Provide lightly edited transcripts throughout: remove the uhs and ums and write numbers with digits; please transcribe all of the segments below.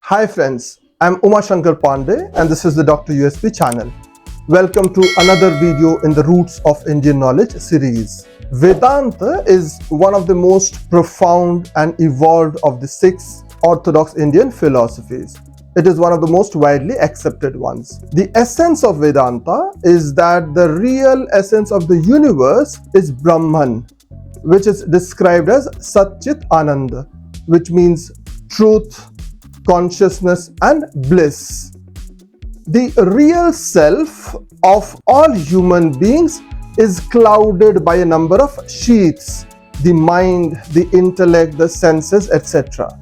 Hi friends, I'm Umashankar Pandey and this is the Dr. USP channel. Welcome to another video in the Roots of Indian Knowledge series. Vedanta is one of the most profound and evolved of the 6 orthodox Indian philosophies. It is one of the most widely accepted ones. The essence of Vedanta is that the real essence of the universe is Brahman, which is described as Satchit Ananda, which means truth, consciousness and bliss. The real self of all human beings is clouded by a number of sheaths: the mind, the intellect, the senses, etc.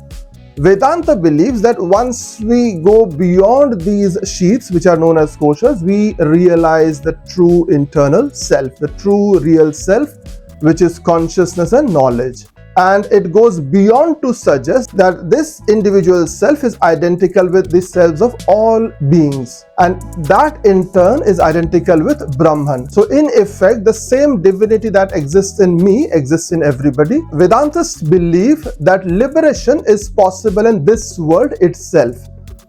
Vedanta believes that once we go beyond these sheaths, which are known as Kosas, we realize the true internal self, the true real self, which is consciousness and knowledge. And it goes beyond to suggest that this individual self is identical with the selves of all beings, and that in turn is identical with Brahman. So in effect, the same divinity that exists in me exists in everybody. Vedantists believe that liberation is possible in this world itself,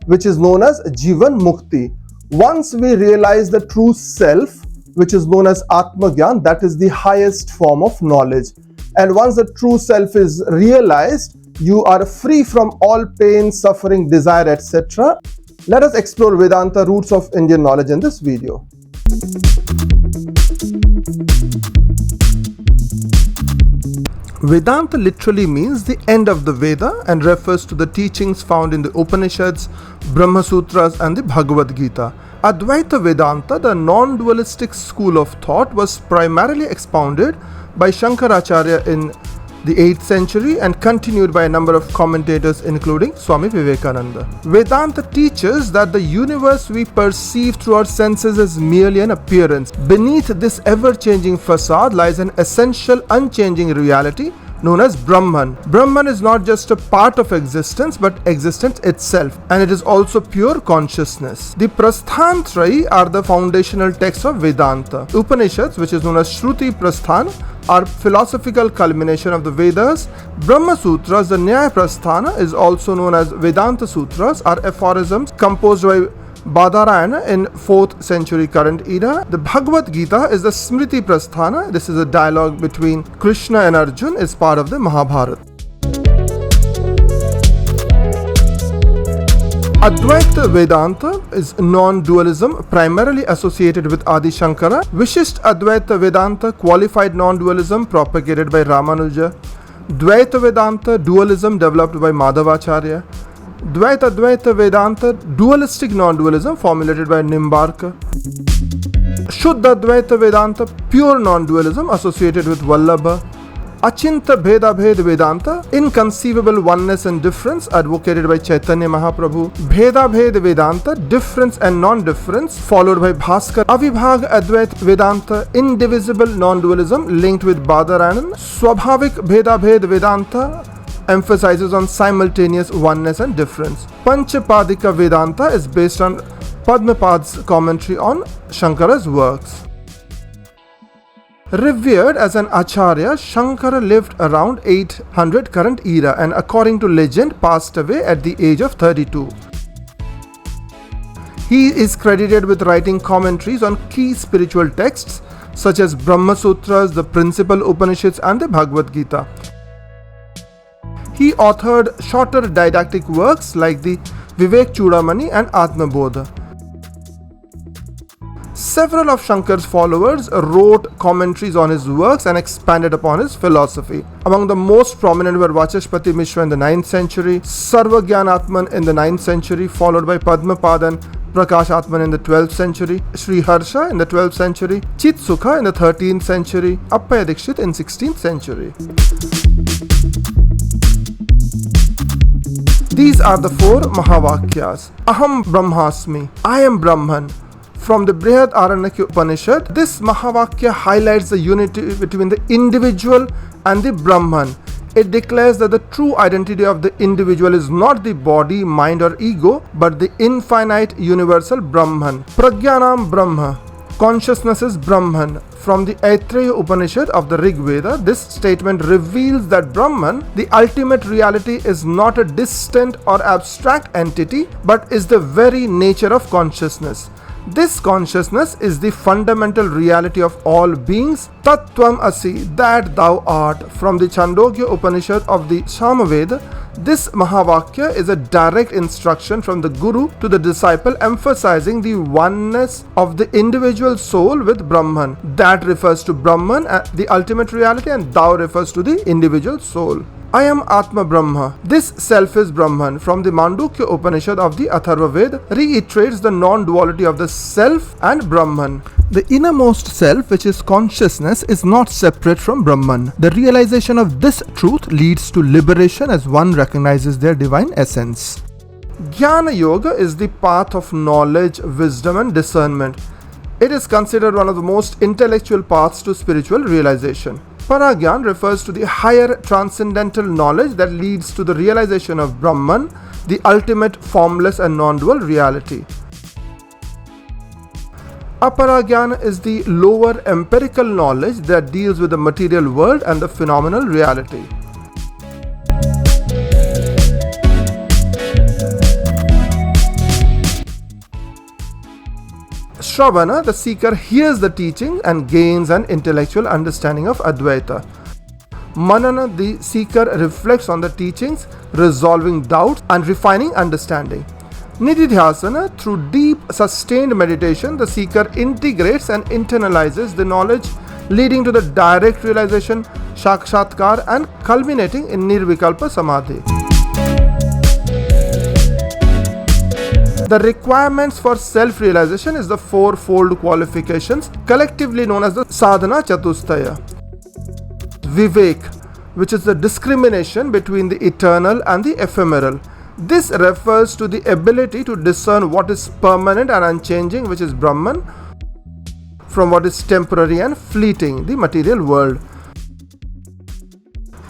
which is known as Jivan Mukti. Once we realize the true self, which is known as Ātman, that is the highest form of knowledge. And once the true self is realized, you are free from all pain, suffering, desire, etc. Let us explore Vedanta, roots of Indian knowledge in this video. Vedanta literally means the end of the Veda and refers to the teachings found in the Upaniṣads, Brahma Sutras and the Bhagavad Gita. Advaita Vedanta, the non-dualistic school of thought, was primarily expounded by Shankaracharya in the 8th century and continued by a number of commentators including Swami Vivekananda. Vedanta teaches that the universe we perceive through our senses is merely an appearance. Beneath this ever-changing facade lies an essential, unchanging reality known as Brahman. Brahman is not just a part of existence but existence itself, and it is also pure consciousness. The Prasthantrayi are the foundational texts of Vedanta. Upaniṣads, which is known as Shruti Prasthana, are philosophical culmination of the Vedas. Brahma Sutras, the Nyaya Prasthana, is also known as Vedanta Sutras, are aphorisms composed by Badarayana in 4th century current era. The Bhagavad Gita is the Smriti Prasthana. This is a dialogue between Krishna and Arjun, is part of the Mahabharata. Advaita Vedanta is non-dualism primarily associated with Adi Shankara. Vishishta Advaita Vedanta, qualified non-dualism propagated by Ramanuja. Dvaita Vedanta, dualism developed by Madhavacharya. Dvaita Vedanta, dualistic non-dualism formulated by Nimbarka. Shuddha Dvaita Vedanta, pure non-dualism associated with Vallabha. Achinta Bheda Bhed Vedanta, inconceivable oneness and difference advocated by Chaitanya Mahaprabhu. Bheda Bhed Vedanta, difference and non-difference followed by Bhaskar. Avibhag Advait Vedanta, indivisible non-dualism linked with Badarayanan. Swabhavik Bheda Bhed Vedanta emphasizes on simultaneous oneness and difference. Panchapadika Vedanta is based on Padmapad's commentary on Shankara's works. Revered as an Acharya, Shankara lived around 800 current era and according to legend passed away at the age of 32. He is credited with writing commentaries on key spiritual texts such as Brahma Sutras, the principal Upanishads and the Bhagavad Gita. He authored shorter didactic works like the Vivek Chudamani and Atma Bodha. Several of Shankar's followers wrote commentaries on his works and expanded upon his philosophy. Among the most prominent were Vachashpati Mishra in the 9th century, Sarvagyan in the 9th century, followed by Padmapada and Prakash Ātman in the 12th century, Sri Harsha in the 12th century, Chit Sukha in the 13th century, Appaya Dikshit in 16th century. These are the 4 Mahavakyas. Aham Brahmasmi, I am Brahman. From the Brihadaranyaka Upanishad, this Mahavakya highlights the unity between the individual and the Brahman. It declares that the true identity of the individual is not the body, mind or ego, but the infinite universal Brahman. Prajnanam Brahma, consciousness is Brahman. From the Aitreya Upanishad of the Rig Veda, this statement reveals that Brahman, the ultimate reality, is not a distant or abstract entity, but is the very nature of consciousness. This consciousness is the fundamental reality of all beings, Tattvam Asi, that thou art. From the Chandogya Upanishad of the Samaveda, this Mahavakya is a direct instruction from the Guru to the disciple, emphasizing the oneness of the individual soul with Brahman. That refers to Brahman, the ultimate reality, and thou refers to the individual soul. I am Atma Brahma. This self is Brahman. From the Mandukya Upanishad of the Atharva Veda reiterates the non-duality of the self and Brahman. The innermost self, which is consciousness, is not separate from Brahman. The realization of this truth leads to liberation as one recognizes their divine essence. Jnana Yoga is the path of knowledge, wisdom and discernment. It is considered one of the most intellectual paths to spiritual realization. Paragyan refers to the higher transcendental knowledge that leads to the realization of Brahman, the ultimate formless and non-dual reality. Aparagyan is the lower empirical knowledge that deals with the material world and the phenomenal reality. Shravana, the seeker hears the teaching and gains an intellectual understanding of Advaita. Manana, the seeker reflects on the teachings, resolving doubts and refining understanding. Nididhyasana, through deep, sustained meditation, the seeker integrates and internalizes the knowledge, leading to the direct realization, Sakshatkar, and culminating in Nirvikalpa Samadhi. The requirements for self-realization is the fourfold qualifications, collectively known as the Sādhanacatuṣṭaya. Vivek, which is the discrimination between the eternal and the ephemeral. This refers to the ability to discern what is permanent and unchanging, which is Brahman, from what is temporary and fleeting, the material world.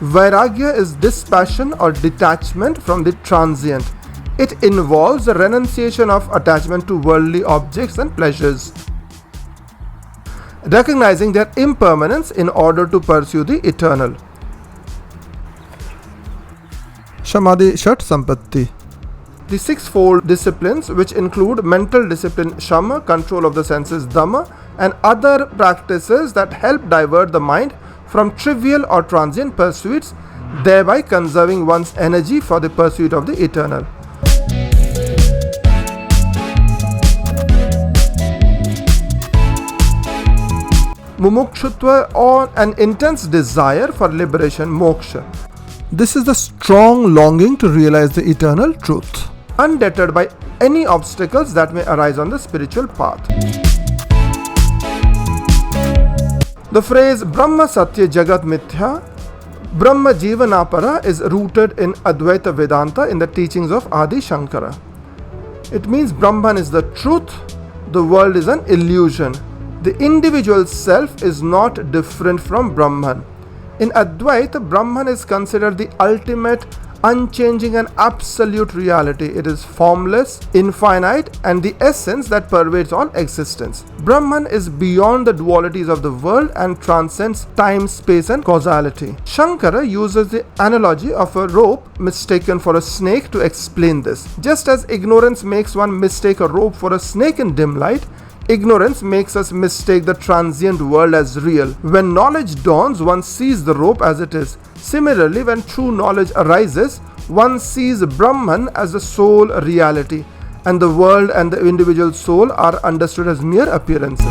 Vairagya is dispassion or detachment from the transient. It involves the renunciation of attachment to worldly objects and pleasures, recognizing their impermanence in order to pursue the eternal. Samadhi Shat Sampatti. The sixfold disciplines, which include mental discipline Shama, control of the senses Dhamma, and other practices that help divert the mind from trivial or transient pursuits, thereby conserving one's energy for the pursuit of the eternal. Mumukshutva, or an intense desire for liberation, moksha. This is the strong longing to realize the eternal truth, undeterred by any obstacles that may arise on the spiritual path. The phrase Brahma Satya Jagat Mithya, Brahma Jivanapara is rooted in Advaita Vedanta in the teachings of Adi Shankara. It means Brahman is the truth, the world is an illusion. The individual self is not different from Brahman. In Advaita, Brahman is considered the ultimate, unchanging and absolute reality. It is formless, infinite, and the essence that pervades all existence. Brahman is beyond the dualities of the world and transcends time, space, and causality. Shankara uses the analogy of a rope mistaken for a snake to explain this. Just as ignorance makes one mistake a rope for a snake in dim light, ignorance makes us mistake the transient world as real. When knowledge dawns, one sees the rope as it is. Similarly, when true knowledge arises, one sees Brahman as the sole reality, and the world and the individual soul are understood as mere appearances.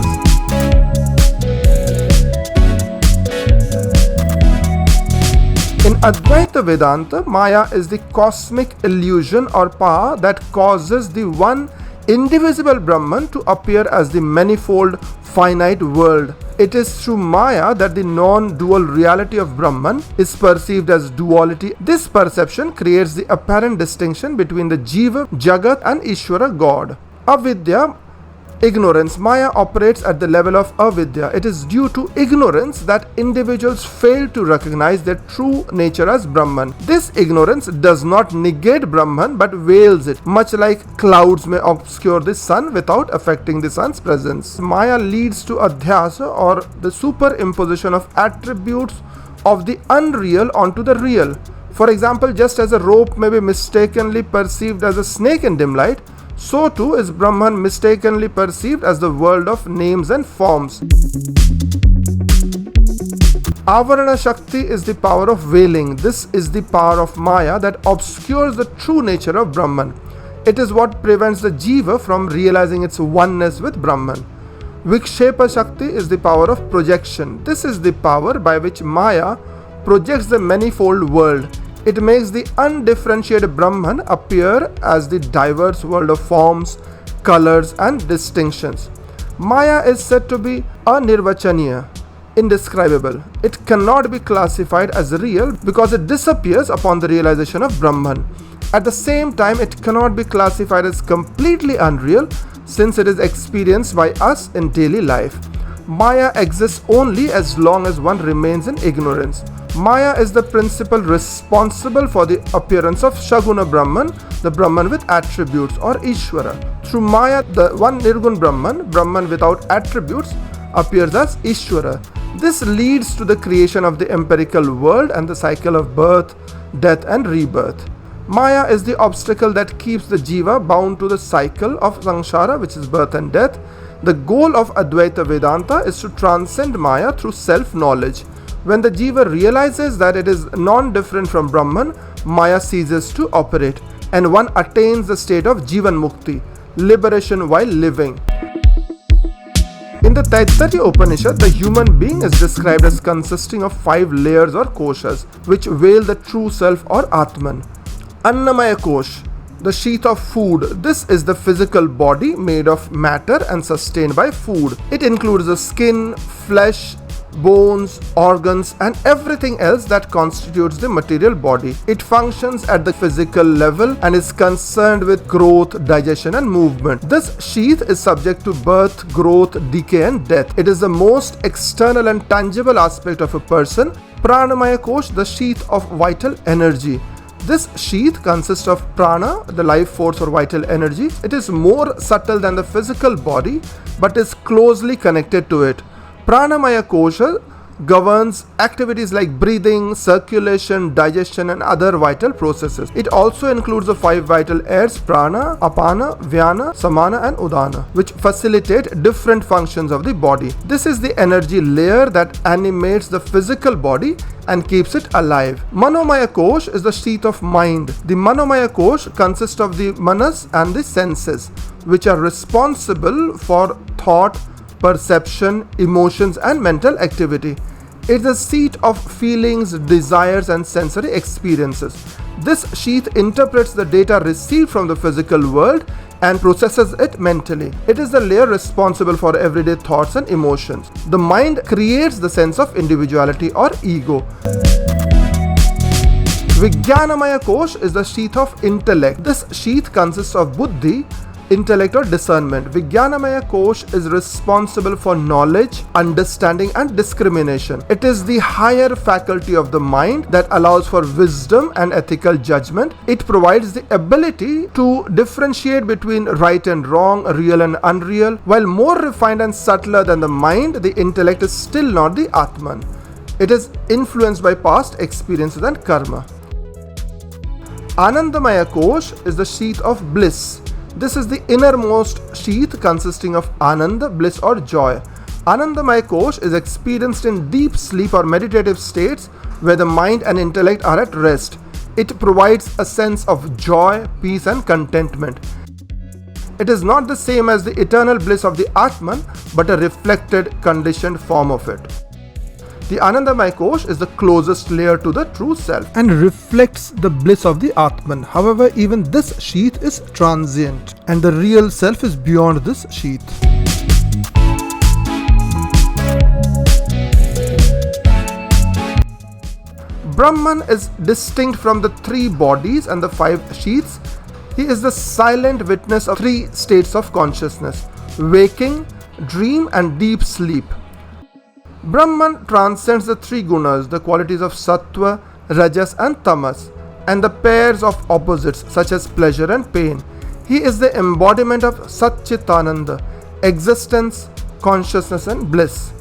In Advaita Vedanta, Maya is the cosmic illusion or power that causes the one indivisible Brahman to appear as the manifold finite world. It is through Maya that the non-dual reality of Brahman is perceived as duality. This perception creates the apparent distinction between the Jiva, Jagat and Ishvara, God. Avidya Ignorance. Maya operates at the level of avidya. It is due to ignorance that individuals fail to recognize their true nature as Brahman. This ignorance does not negate Brahman but veils it, much like clouds may obscure the sun without affecting the sun's presence. Maya leads to adhyasa, or the superimposition of attributes of the unreal onto the real. For example, just as a rope may be mistakenly perceived as a snake in dim light, so too is Brahman mistakenly perceived as the world of names and forms. Avarana Shakti is the power of veiling. This is the power of Maya that obscures the true nature of Brahman. It is what prevents the Jiva from realizing its oneness with Brahman. Vikshepa Shakti is the power of projection. This is the power by which Maya projects the manifold world. It makes the undifferentiated Brahman appear as the diverse world of forms, colors and distinctions. Maya is said to be anirvachaniya, indescribable. It cannot be classified as real because it disappears upon the realization of Brahman. At the same time, it cannot be classified as completely unreal since it is experienced by us in daily life. Maya exists only as long as one remains in ignorance. Maya is the principle responsible for the appearance of Shaguna Brahman, the Brahman with attributes, or Ishvara. Through Maya, the one Nirgun Brahman, Brahman without attributes, appears as Ishvara. This leads to the creation of the empirical world and the cycle of birth, death and rebirth. Maya is the obstacle that keeps the Jiva bound to the cycle of samsara, which is birth and death. The goal of Advaita Vedanta is to transcend Maya through self-knowledge. When the Jiva realizes that it is non-different from Brahman, Maya ceases to operate, and one attains the state of Jivan Mukti, liberation while living. In the Taittiriya Upanishad, the human being is described as consisting of 5 layers or Kosas, which veil the true self or Ātman. Annamaya Kosh, the sheath of food. This is the physical body made of matter and sustained by food. It includes the skin, flesh, bones, organs and everything else that constitutes the material body. It functions at the physical level and is concerned with growth, digestion and movement. This sheath is subject to birth, growth, decay and death. It is the most external and tangible aspect of a person. Pranamaya Kosh, the sheath of vital energy. This sheath consists of prana, the life force or vital energy. It is more subtle than the physical body but is closely connected to it. Pranamaya Kosha governs activities like breathing, circulation, digestion and other vital processes. It also includes the 5 vital airs prana, apana, vyana, samana and udana, which facilitate different functions of the body. This is the energy layer that animates the physical body and keeps it alive. Manomaya Kosh is the sheath of mind. The Manomaya Kosh consists of the manas and the senses, which are responsible for thought, perception, emotions and mental activity. It is the seat of feelings, desires and sensory experiences. This sheath interprets the data received from the physical world and processes it mentally. It is the layer responsible for everyday thoughts and emotions. The mind creates the sense of individuality or ego. Vijnanamaya Kosh is the sheath of intellect. This sheath consists of buddhi, intellect or discernment. Vijnanamaya Kosh is responsible for knowledge, understanding and discrimination. It is the higher faculty of the mind that allows for wisdom and ethical judgment. It provides the ability to differentiate between right and wrong, real and unreal. While more refined and subtler than the mind, the intellect is still not the Ātman. It is influenced by past experiences and karma. Anandamaya Kosh is the sheath of bliss. This is the innermost sheath consisting of Ananda, bliss or joy. Anandamaya Kosh is experienced in deep sleep or meditative states where the mind and intellect are at rest. It provides a sense of joy, peace and contentment. It is not the same as the eternal bliss of the Ātman, but a reflected, conditioned form of it. The Anandamaya Kosh is the closest layer to the true self and reflects the bliss of the Ātman. However, even this sheath is transient and the real self is beyond this sheath. Brahman is distinct from the 3 bodies and the 5 sheaths. He is the silent witness of 3 states of consciousness. waking, dream and deep sleep. Brahman transcends the three gunas, the qualities of sattva, rajas and tamas, and the pairs of opposites such as pleasure and pain. He is the embodiment of Satchitananda, existence, consciousness and bliss.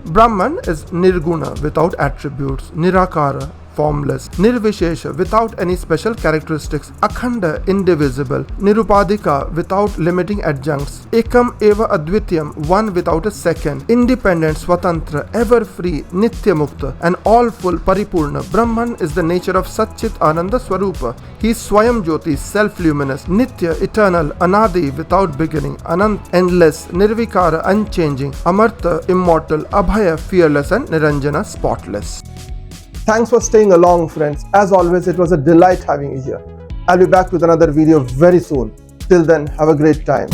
Brahman is nirguna, without attributes, nirakara, formless, nirvishesha, without any special characteristics, akhanda, indivisible, nirupadika, without limiting adjuncts, ekam eva advityam, one without a second, independent, swatantra, ever free, nitya mukta, and all full, paripurna. Brahman is the nature of Satchit Ananda Swarupa. He is Swayam Jyoti, self-luminous, nitya, eternal, anadi, without beginning, anant, endless, nirvikara, unchanging, amarta, immortal, abhaya, fearless, and niranjana, spotless. Thanks for staying along, friends. As always, it was a delight having you here. I'll be back with another video very soon. Till then, have a great time.